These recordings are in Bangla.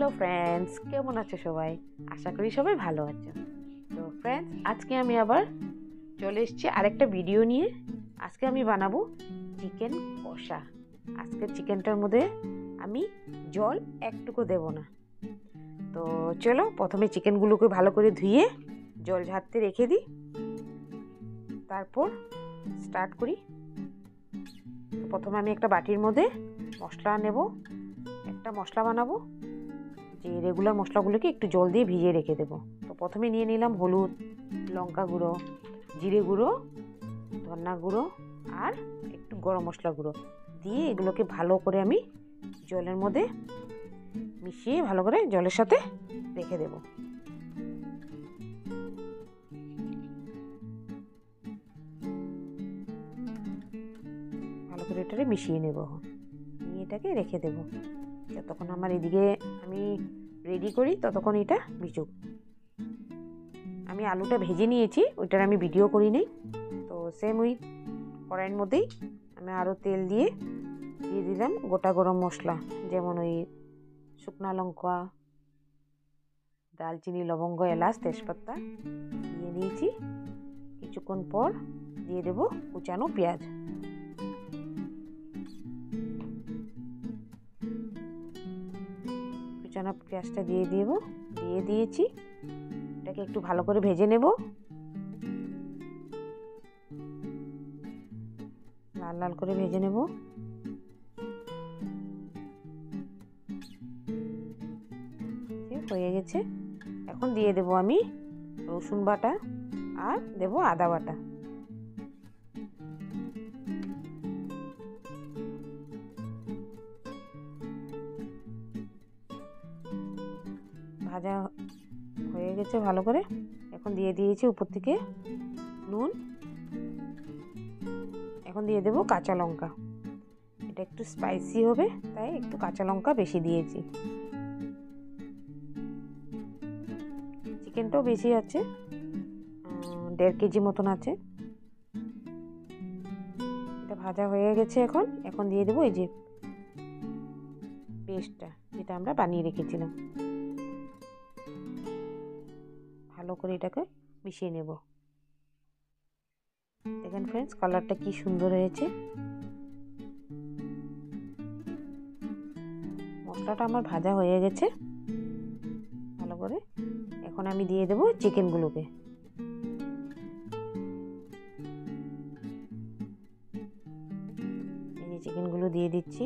হ্যালো ফ্রেন্ডস, কেমন আছো সবাই? আশা করি সবাই ভালো আছো। তো ফ্রেন্ডস, আজকে আমি আবার চলে এসেছি আরেকটা ভিডিও নিয়ে। আজকে আমি বানাবো চিকেন কষা। আজকে চিকেনটার মধ্যে আমি জল একটুকু দেব না। তো চলো প্রথমে চিকেনগুলোকে ভালো করে ধুয়ে জল ঝাড়তে রেখে দিই, তারপর স্টার্ট করি। তো প্রথমে আমি একটা বাটির মধ্যে মশলা নেব, একটা মশলা বানাবো। যে রেগুলার মশলাগুলোকে একটু জল দিয়ে ভিজিয়ে রেখে দেবো। তো প্রথমে নিয়ে নিলাম হলুদ, লঙ্কা গুঁড়ো, জিরে গুঁড়ো, ধনা গুঁড়ো আর একটু গরম মশলা গুঁড়ো দিয়ে এগুলোকে ভালো করে আমি জলের মধ্যে মিশিয়ে ভালো করে জলের সাথে রেখে দেব। ভালো করে এটাকে মিশিয়ে নেব, নিয়ে এটাকে রেখে দেব। যতক্ষণ আমার এদিকে আমি রেডি করি ততক্ষণ এটা ভিজুক। আমি আলুটা ভেজে নিয়েছি, ওইটার আমি ভিডিও করি নি। তো সেম ওই কড়াইয়ের মধ্যেই আমি আরও তেল দিয়ে দিলাম গোটা গরম মশলা, যেমন ওই শুকনো লঙ্কা, দালচিনি, লবঙ্গ, এলাচ, তেজপাতা দিয়ে দিয়েছি। কিছুক্ষণ পর দিয়ে দেব কুচানো পেঁয়াজ। কুচানো পেঁয়াজটা দিয়ে দিয়েছি। এটাকে একটু ভালো করে ভেজে নেব, লাল লাল করে ভেজে নেব। হয়ে গেছে। এখন দিয়ে দেব আমি রসুন বাটা আর দেব আদা বাটা। ভাজা হয়ে গেছে ভালো করে। এখন দিয়ে দিয়েছি উপর থেকে নুন। এখন দিয়ে দেব কাঁচা লঙ্কা। এটা একটু স্পাইসি হবে তাই একটু কাঁচা লঙ্কা বেশি দিয়েছি। চিকেনটাও বেশি আছে, 1.5 কেজি মতন আছে। এটা ভাজা হয়ে গেছে। এখন দিয়ে দেবো এই যে পেস্টটা, যেটা আমরা বানিয়ে রেখেছিলাম। ভালো করে এটাকে মিশিয়ে নেব। দেখেন ফ্রেন্ডস, কালারটা কি সুন্দর হয়েছে। মশলাটা আমার ভাজা হয়ে গেছে ভালো করে। এখন আমি দিয়ে দেব চিকেনগুলোকে। এই যে চিকেনগুলো দিয়ে দিচ্ছি।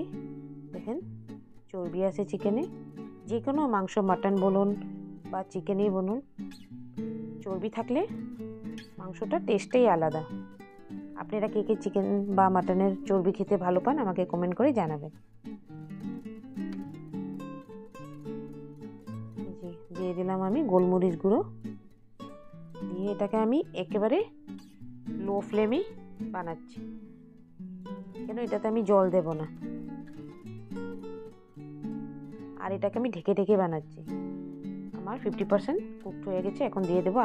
দেখেন চর্বি আছে চিকেনে। যে কোনো মাংস, মাটন বলুন বা চিকেনই বলুন, চর্বি থাকলে মাংসটার টেস্টটাই আলাদা। আপনারা কে কে চিকেন বা মাটনের চর্বি খেতে ভালো পান আমাকে কমেন্ট করে জানাবেন। দিয়ে দিলাম আমি গোলমরিচ গুঁড়ো দিয়ে এটাকে আমি একেবারে লো ফ্লেমে বানাচ্ছি, কেন এটাতে আমি জল দেব না। আর এটাকে আমি ঢেকে ঢেকে বানাচ্ছি। আমার 50% কুকড হয়ে গেছে। এখন দিয়ে দেব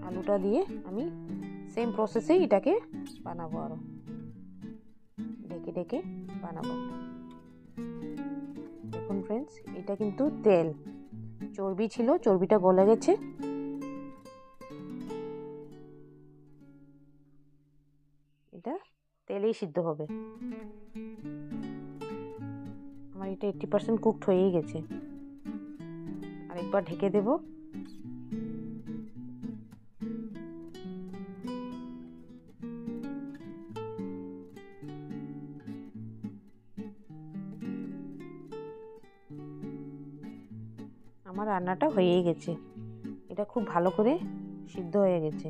আলুটা দিয়ে আমি সেম প্রসেসেই এটাকে বানাবো, আরও ঢেকে ঢেকে বানাবো। দেখুন ফ্রেন্ডস, এটা কিন্তু তেল, চর্বি ছিল, চর্বিটা গলে গেছে। এটা তেলেই সিদ্ধ হবে। আমার এটা 80% কুকড হয়েই গেছে। আরেকবার ঢেকে দেব। আমার রান্নাটা হয়েই গেছে। এটা খুব ভালো করে সিদ্ধ হয়ে গেছে।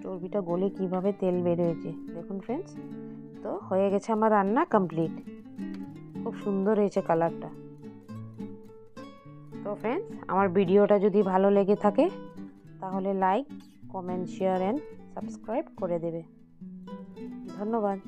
চর্বিটা গলে কিভাবে তেল বের হয়েছে দেখুন ফ্রেন্ডস। তো হয়ে গেছে আমার রান্না কমপ্লিট। খুব সুন্দর হয়েছে কালারটা। তো ফ্রেন্ডস, আমার ভিডিওটা যদি ভালো লেগে থাকে তাহলে like, comment, share and subscribe করে দেবে। ধন্যবাদ।